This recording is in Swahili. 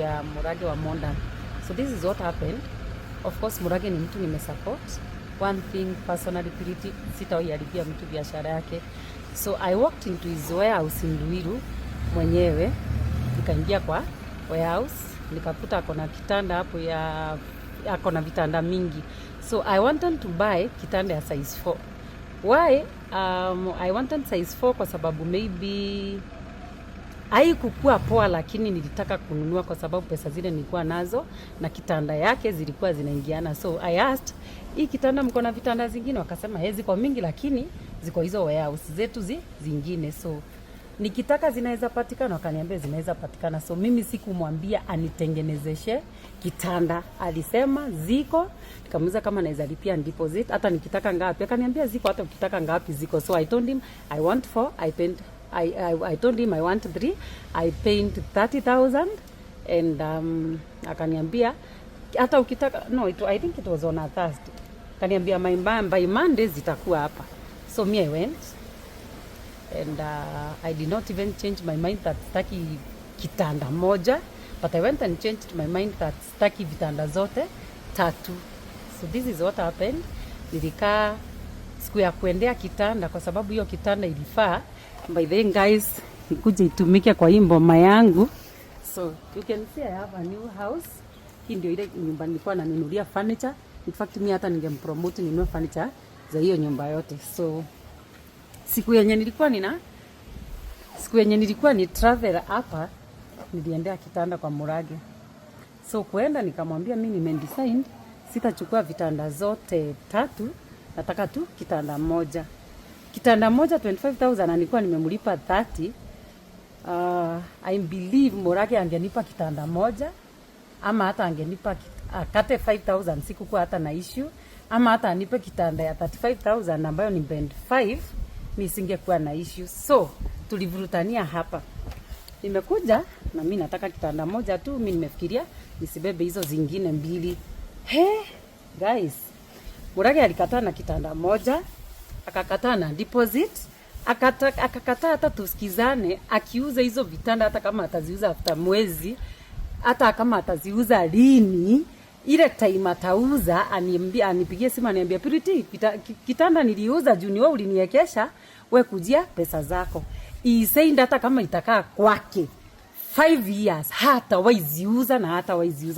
ya Murage wa Modern. So this is what happened. Of course Murage ni mtu nimesupport. One thing personally, Purity, sitawaharibia mtu biashara yake. So I walked into his warehouse in Ruiru mwenyewe. Nikaingia kwa warehouse, nikakuta akona kitanda hapo ya akona vitanda mingi. So I wanted to buy kitanda ya size 4. Why? I wanted size 4 kwa sababu maybe haikukua poa, lakini nilitaka kununua kwa sababu pesa zile nilikuwa nazo na kitanda yake zilikuwa zinaingiana. So I asked, hii kitanda mko na vitanda zingine? Wakasema ziko mingi, lakini ziko hizo warehouse zetu zingine. So nikitaka zinaweza patikana, wakaniambia zinaweza patikana. So mimi sikumwambia anitengenezeshe kitanda, alisema ziko. Nikamuuliza kama naweza lipia deposit hata nikitaka ngapi, akaniambia ziko, hata ukitaka ngapi ziko. So I told him I want 4. I told him I want 3. I paid 30,000 and akaniambia hata ukitaka I think it was on a Thursday. Akaniambia by Monday zitakuwa hapa. So me I went and I did not even change my mind that sitaki kitanda moja, but I went and changed my mind that sitaki vitanda zote 3. So this is what happened. Nilikaa siku ya kuendea kitanda kwa sababu hiyo kitanda ilifaa. By then guys, ikuje itumike kwa hii mboma yangu. So you can see I have a new house. Hii ndio ile nyumba nilikuwa nanunulia furniture. In fact mimi hata ningempromote ninunue furniture za hiyo nyumba yote. So siku yenye nilikuwa ni travel hapa, niliendea kitanda kwa Murage. So kuenda nikamwambia mimi nimedesign sitachukua vitanda zote 3, nataka tu kitanda moja. Kitanda moja 25,000 na nilikuwa nimemlipa 30. I believe Murage angenipa kitanda moja, ama hata angenipa akate 5,000, sikukuwa hata na issue, ama hata anipe kitanda ya 35,000 ambayo ni band 5, nisingekuwa na issue. So tulivurutania hapa. Nimekuja na mimi nataka kitanda moja tu, mimi nimefikiria nisibebe hizo zingine 2. Guys, Murage alikataa na kitanda moja, akakataa na deposit, akakataa hata tusikizane akiuza hizo vitanda, hata kama ataziuza after mwezi, hata kama ataziuza lini, ile time atauza anipigie simu aniambia Purity, kitanda niliuza juu ni wewe uliniwekesha, wewe kujia pesa zako. Isainda hata kama itakaa kwake 5 years hata waiziuza na hata waiziuza.